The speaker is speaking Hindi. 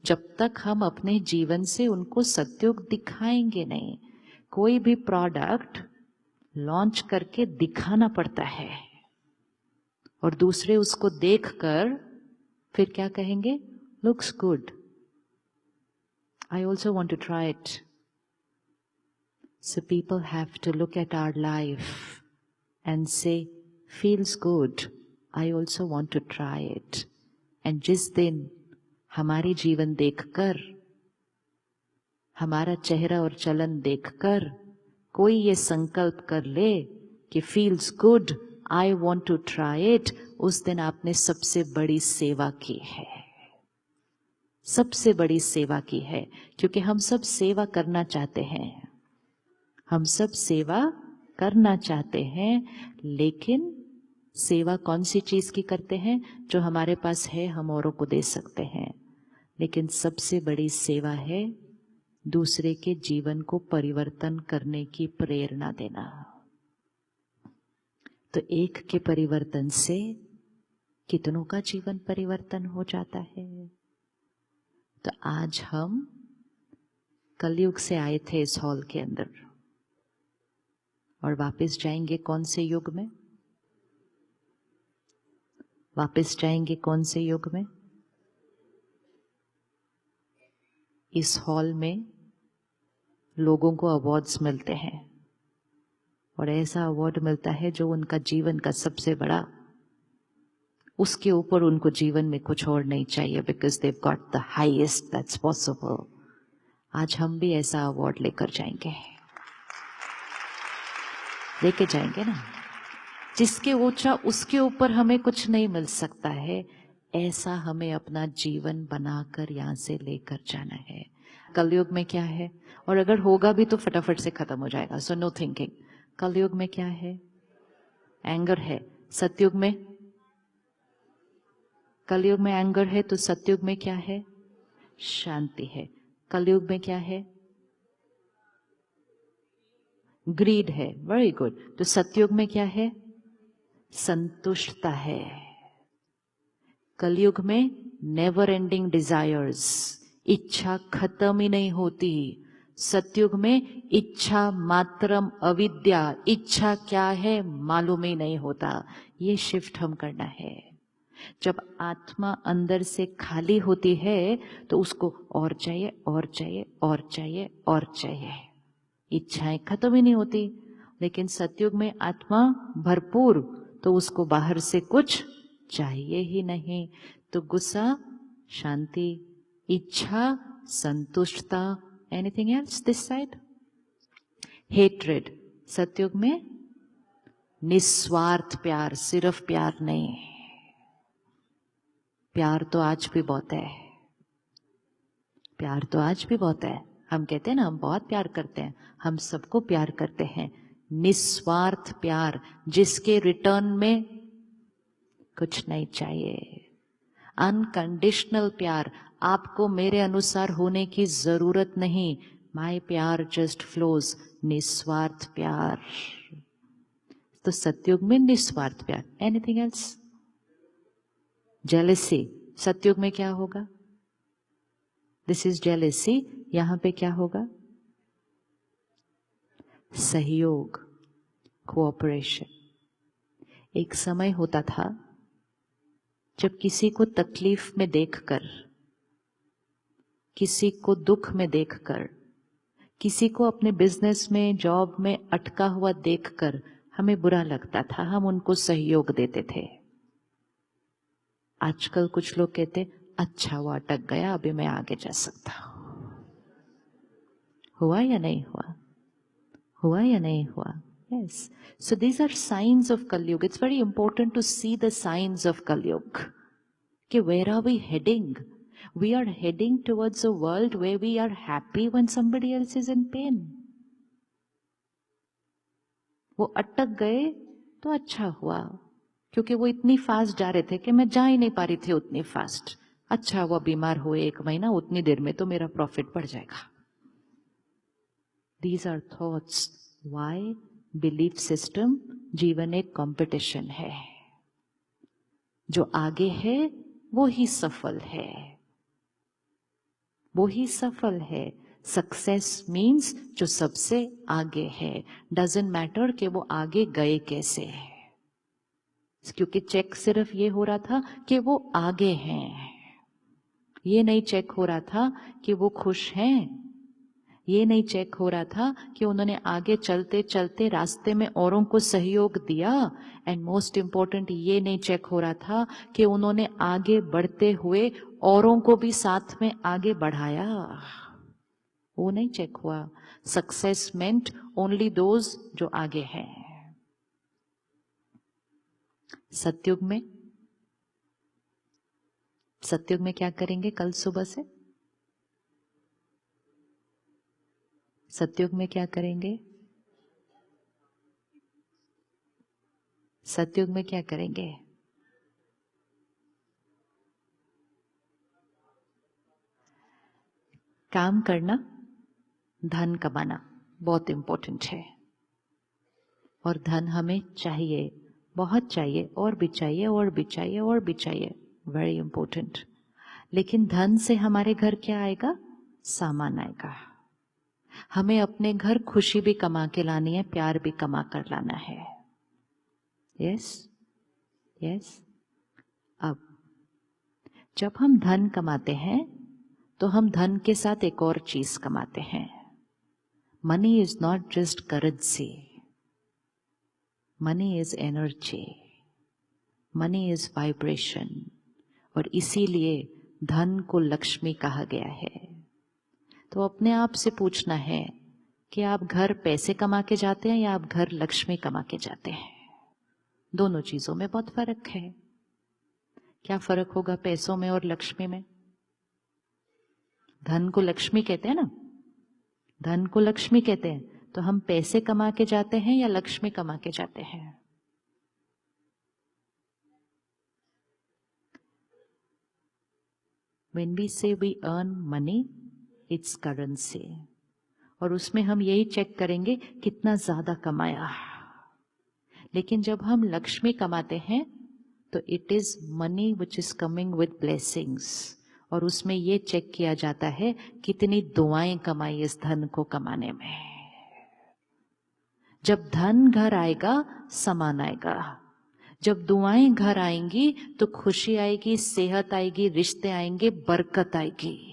जब तक हम अपने जीवन से उनको सत्युग दिखाएंगे नहीं। कोई भी प्रोडक्ट लॉन्च करके दिखाना पड़ता है और दूसरे उसको देखकर फिर क्या कहेंगे, looks good, I also want to try it. So people have to look at our life and say, feels good, I also want to try it. And जिस दिन हमारी जीवन देखकर, हमारा चेहरा और चलन देखकर कोई ये संकल्प कर ले कि feels good, I want to try it, उस दिन आपने सबसे बड़ी सेवा की है. सबसे बड़ी सेवा की है, क्योंकि हम सब सेवा करना चाहते हैं. हम सब सेवा करना चाहते हैं, लेकिन सेवा कौन सी चीज की करते हैं? जो हमारे पास है हम औरों को दे सकते हैं. लेकिन सबसे बड़ी सेवा है दूसरे के जीवन को परिवर्तन करने की प्रेरणा देना. तो एक के परिवर्तन से कितनों का जीवन परिवर्तन हो जाता है. तो आज हम कलयुग से आए थे इस हॉल के अंदर और वापस जाएंगे कौन से युग में? वापस जाएंगे कौन से युग में? इस हॉल में लोगों को अवार्ड्स मिलते हैं और ऐसा अवार्ड मिलता है जो उनका जीवन का सबसे बड़ा, उसके ऊपर उनको जीवन में कुछ और नहीं चाहिए, because they've got the highest that's possible. आज हम भी ऐसा अवार्ड लेकर जाएंगे, लेके जाएंगे ना. जिसके ऊंचा उसके ऊपर हमें कुछ नहीं मिल सकता है, ऐसा हमें अपना जीवन बनाकर यहां से लेकर जाना है. कलयुग में क्या है, और अगर होगा भी तो फटाफट से खत्म हो जाएगा, सो नो थिंकिंग. कलयुग में क्या है? एंगर है. सतयुग में, कलयुग में एंगर है तो सतयुग में क्या है? शांति है. कलयुग में क्या है? ग्रीड है. Very good. तो सतयुग में क्या है? संतुष्टता है. कलयुग में नेवर एंडिंग डिजायर्स, इच्छा खत्म ही नहीं होती. सतयुग में इच्छा मात्रम अविद्या, इच्छा क्या है मालूम ही नहीं होता. ये शिफ्ट हम करना है. जब आत्मा अंदर से खाली होती है तो उसको और चाहिए, और चाहिए, और चाहिए, और चाहिए. इच्छाएं खत्म ही नहीं होती. लेकिन सतयुग में आत्मा भरपूर, तो उसको बाहर से कुछ चाहिए ही नहीं. तो गुस्सा, शांति, इच्छा, संतुष्टता. Anything else this side? Hatred. सतयुग में निस्वार्थ प्यार, सिर्फ प्यार नहीं. प्यार तो आज भी बहुत है. प्यार तो आज भी बहुत है. हम कहते हैं ना हम बहुत प्यार करते हैं, हम सबको प्यार करते हैं. निस्वार्थ प्यार, जिसके रिटर्न में कुछ नहीं चाहिए. अनकंडीशनल प्यार, आपको मेरे अनुसार होने की जरूरत नहीं, माय प्यार जस्ट फ्लोज. निस्वार्थ प्यार. तो सतयुग में निस्वार्थ प्यार. Anything else? जेलसी. सतयुग में क्या होगा? This is jealousy. यहां पे क्या होगा? सहयोग, कोऑपरेशन. एक समय होता था जब किसी को तकलीफ में देखकर, किसी को दुख में देखकर, किसी को अपने बिजनेस में, जॉब में अटका हुआ देखकर हमें बुरा लगता था, हम उनको सहयोग देते थे. आजकल कुछ लोग कहते अच्छा वो अटक गया, अभी मैं आगे जा सकता हूं. हुआ या नहीं हुआ? हुआ या नहीं हुआ? Yes. So these are signs of Kalyug. It's very important to see the signs of Kalyug. कि where are we heading? We are heading towards a world where we are happy when somebody else is in pain. वो अटक गए तो अच्छा हुआ, क्योंकि वो इतनी फास्ट जा रहे थे कि मैं जा ही नहीं पा रही थी उतनी फास्ट. अच्छा हुआ बीमार हुए 1 महीना, उतनी देर में तो मेरा प्रॉफिट बढ़ जाएगा. These are thoughts. Why? Belief system. जीवन एक कंपटीशन है. जो आगे है वो ही सफल है. वो ही सफल है। सक्सेस मीन्स जो सबसे आगे है। डजेंट मैटर कि वो आगे गए कैसे है, क्योंकि चेक सिर्फ ये हो रहा था कि वो आगे हैं, ये नहीं चेक हो रहा था कि वो खुश हैं, ये नहीं चेक हो रहा था कि उन्होंने आगे चलते चलते रास्ते में औरों को सहयोग दिया। एंड मोस्ट इम्पोर्टेंट ये नहीं चेक हो रहा था कि उन्होंने आगे बढ़ते हुए औरों को भी साथ में आगे बढ़ाया। वो नहीं चेक हुआ। सक्सेस मेंट ओनली दोज जो आगे हैं। सतयुग में क्या करेंगे कल सुबह से? सतयुग में क्या करेंगे? सतयुग में क्या करेंगे? काम करना, धन कमाना बहुत इंपॉर्टेंट है। और धन हमें चाहिए, बहुत चाहिए, और भी चाहिए, और भी चाहिए, और भी चाहिए, वेरी इंपॉर्टेंट। लेकिन धन से हमारे घर क्या आएगा? सामान आएगा। हमें अपने घर खुशी भी कमा के लानी है, प्यार भी कमा कर लाना है। Yes yes. अब जब हम धन कमाते हैं तो हम धन के साथ एक और चीज कमाते हैं। Money is not just currency, money is energy, money is vibration. और इसीलिए धन को लक्ष्मी कहा गया है। तो अपने आप से पूछना है कि आप घर पैसे कमा के जाते हैं या आप घर लक्ष्मी कमा के जाते हैं? दोनों चीजों में बहुत फर्क है। क्या फर्क होगा पैसों में और लक्ष्मी में? धन को लक्ष्मी कहते हैं ना, धन को लक्ष्मी कहते हैं। तो हम पैसे कमा के जाते हैं या लक्ष्मी कमा के जाते हैं? When we say we earn money, it's currency. और उसमें हम यही चेक करेंगे कितना ज्यादा कमाया। लेकिन जब हम लक्ष्मी कमाते हैं तो it is money which is coming with blessings. और उसमें ये चेक किया जाता है कितनी दुआएं कमाई इस धन को कमाने में। जब धन घर आएगा, सामान आएगा। जब दुआएं घर आएंगी तो खुशी आएगी, सेहत आएगी, रिश्ते आएंगे, बरकत आएगी।